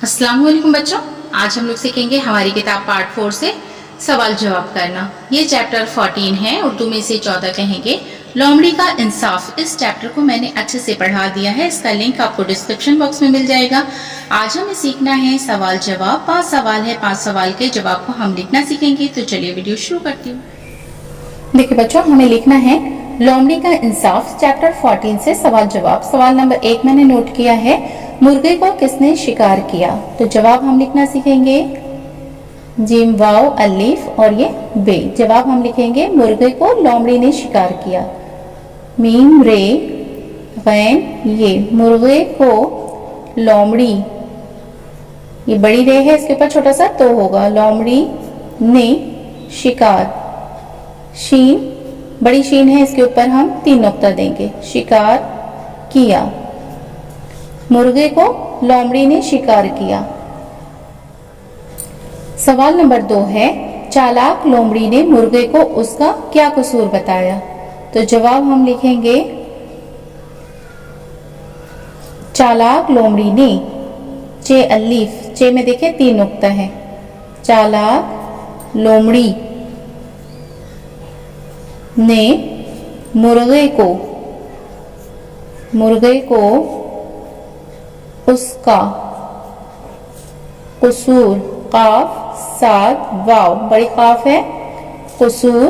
अस्सलाम वालेकुम बच्चों, आज हम लोग सीखेंगे हमारी किताब पार्ट 4 से सवाल जवाब करना। ये चैप्टर 14 है, उर्दू में इसे 14 कहेंगे। लोमड़ी का इंसाफ, इस चैप्टर को मैंने अच्छे से पढ़ा दिया है, इसका लिंक आपको डिस्क्रिप्शन बॉक्स में मिल जाएगा। आज हमें सीखना है सवाल जवाब। 5 सवाल है, 5 सवाल के जवाब को हम लिखना सीखेंगे। तो चलिए वीडियो शुरू करती हूँ। देखिए बच्चों, हमें लिखना है लोमड़ी का इंसाफ, चैप्टर 14 से सवाल जवाब। सवाल नंबर 1 मैंने नोट किया है, मुर्गे को किसने शिकार किया। तो जवाब हम लिखना सीखेंगे जिम वाव अलीफ और ये बे। जवाब हम लिखेंगे मुर्गे को लोमड़ी ने शिकार किया। मीम रे गैन ये, मुर्गे को लोमड़ी, ये बड़ी रे है, इसके ऊपर छोटा सा तो होगा, लोमड़ी ने शिकार। शीन बड़ी शीन है, इसके ऊपर हम 3 नुक्ता देंगे। शिकार किया, मुर्गे को लोमड़ी ने शिकार किया। सवाल नंबर 2 है, चालाक लोमड़ी ने मुर्गे को उसका क्या कसूर बताया। तो जवाब हम लिखेंगे चालाक लोमड़ी ने, चे अलीफ, चे में देखिए 3 नुक्ता है। चालाक लोमड़ी ने मुर्गे को उसका कसूर, काफ साथ वाव, बड़ी काफ है, कसूर,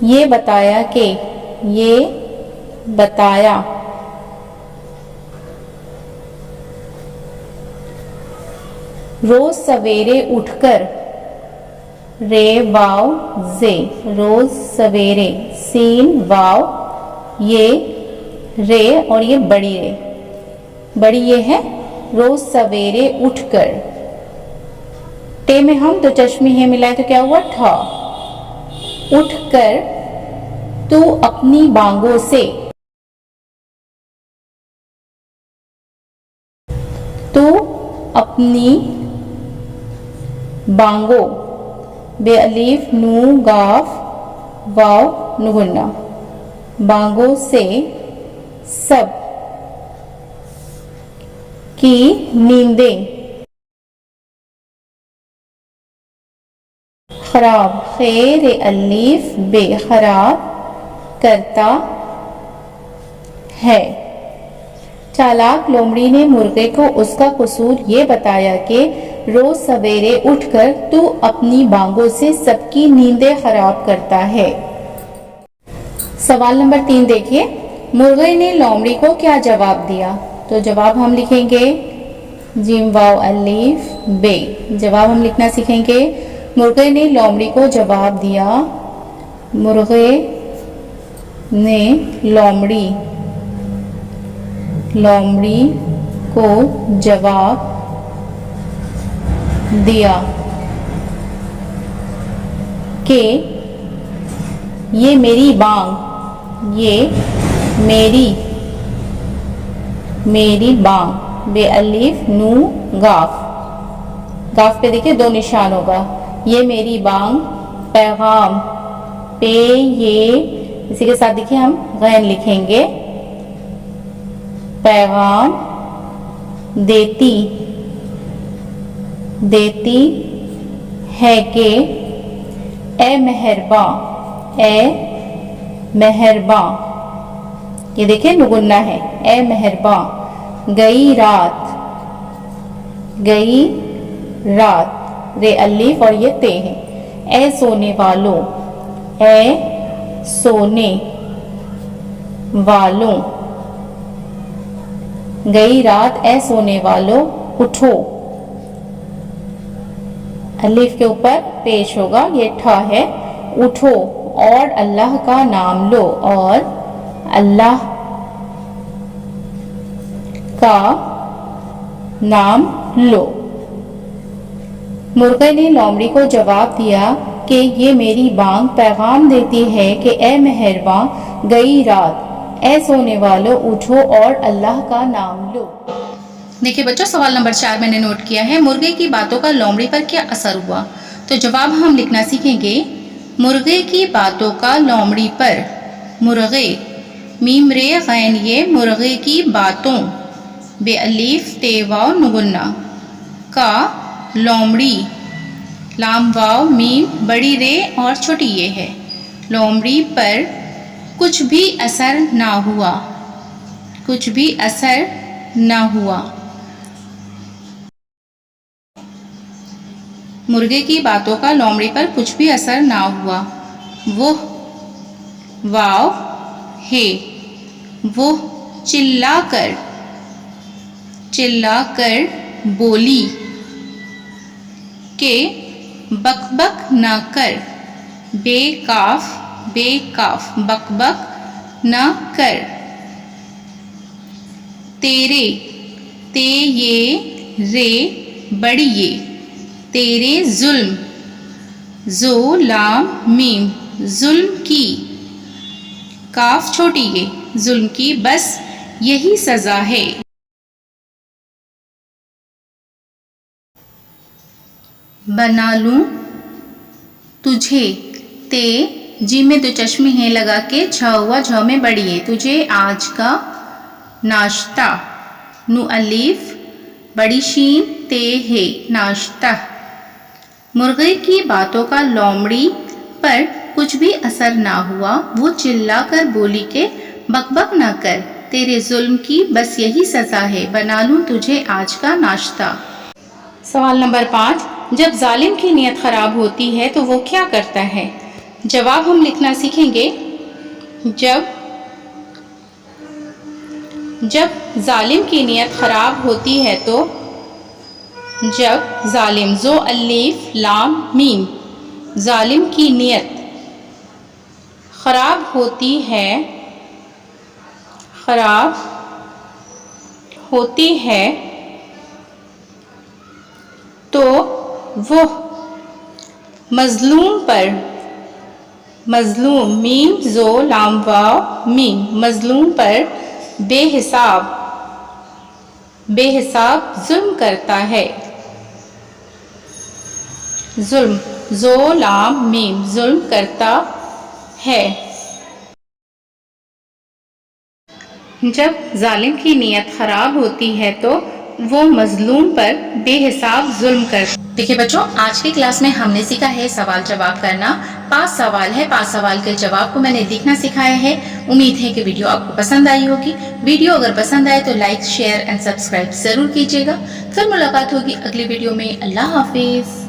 ये बताया कि, ये बताया। रोज सवेरे उठकर, रे वाव जे, रोज सवेरे, सीन वाव, ये रे और ये बड़ी रे, बड़ी ये है, रोज सवेरे उठकर। टे में हम 2 चश्मे है मिलाए तो क्या हुआ, ठा। उठकर तू अपनी बांगों से, तू अपनी बांगों, बे अलीफ नू गाफ वाव नुगुन्ना, बांगों से सब की नींदें खराब, खैर अलीफ बे, खराब करता है। चालाक लोमड़ी ने मुर्गे को उसका कसूर ये बताया कि रोज सवेरे उठकर तू अपनी बांगों से सबकी नींदें खराब करता है। सवाल नंबर 3 देखिए, मुर्गे ने लोमड़ी को क्या जवाब दिया। तो जवाब हम लिखेंगे जिम वाव अलीफ बे। जवाब हम लिखना सीखेंगे, मुर्गे ने लोमड़ी को जवाब दिया, मुर्गे ने लोमड़ी को जवाब दिया कि ये मेरी बांग, ये मेरी बांग, बे अलीफ नू गाफ, गाफ पे देखिए 2 निशान होगा, ये मेरी बांग पैगाम, पे ये, इसी के साथ देखिए हम गैन लिखेंगे, पैगाम देती है कि ए मेहरबां, ये देखिए नुगुन्ना है, ए मेहरबां, गई रात, रे अलीफ और ये ते है, ए सोने वालों, गई रात ए सोने वालों उठो, अलीफ के ऊपर पेश होगा, ये ठा है, उठो और अल्लाह का नाम लो, और अल्लाह का नाम लो। मुर्गे ने लोमड़ी को जवाब दिया कि ये मेरी बांग पैगाम देती है कि ए मेहरबां, गई रात ए सोने वालों उठो और अल्लाह का नाम लो। देखिए बच्चों, सवाल नंबर 4 मैंने नोट किया है, मुर्गे की बातों का लोमड़ी पर क्या असर हुआ। तो जवाब हम लिखना सीखेंगे, मुर्गे की बातों का लोमड़ी पर, मुर्गे मीम रे गैन ये, मुर्गे की बातों, बे अलीफ तेवा नुगुन्ना, का लोमड़ी, लाम वाव मीम बड़ी रे और छोटी ये है, लोमड़ी पर कुछ भी असर ना हुआ, कुछ भी असर ना हुआ। मुर्गे की बातों का लोमड़ी पर कुछ भी असर ना हुआ। वो वाव है, वो चिल्लाकर बोली के बकबक न कर, बेकाफ बकबक न कर। तेरे, ते ये रे बड़ी ये, तेरे जुल्म, जो लाम मीम जुल्म की, काफ छोटी ये जुल्म की बस यही सजा है। बना लूं तुझे, ते जी में दो चश्मे हैं लगा के, छ हुआ झ में बड़ी है, तुझे आज का नाश्ता, नु अलीफ बड़ी शीन ते है नाश्ता। मुर्गे की बातों का लोमड़ी पर कुछ भी असर ना हुआ, वो चिल्ला कर बोली के बकबक ना कर, तेरे जुल्म की बस यही सजा है, बना लूं तुझे आज का नाश्ता। सवाल नंबर 5, जब जालिम की नीयत खराब होती है तो वो क्या करता है? जवाब हम लिखना सीखेंगे। जब जालिम की नीयत खराब होती है तो, जब जालिम, जो अलीफ लाम मीम, जालिम की नीयत खराब होती है तो वो मजलूम मीम जो लाम वाव मीम, मजलूम पर बेहिसाब जुल्म करता है। जुल्म, जो लाम मीम जुल्म करता है। जब जालिम की नीयत खराब होती है तो वो मजलूम पर बेहिसाब जुल्म करता है। देखिए बच्चों, आज की क्लास में हमने सीखा है सवाल जवाब करना। 5 सवाल है, 5 सवाल के जवाब को मैंने लिखना सिखाया है। उम्मीद है कि वीडियो आपको पसंद आई होगी। वीडियो अगर पसंद आए तो लाइक, शेयर एंड सब्सक्राइब जरूर कीजिएगा। फिर मुलाकात होगी अगली वीडियो में। अल्लाह हाफिज।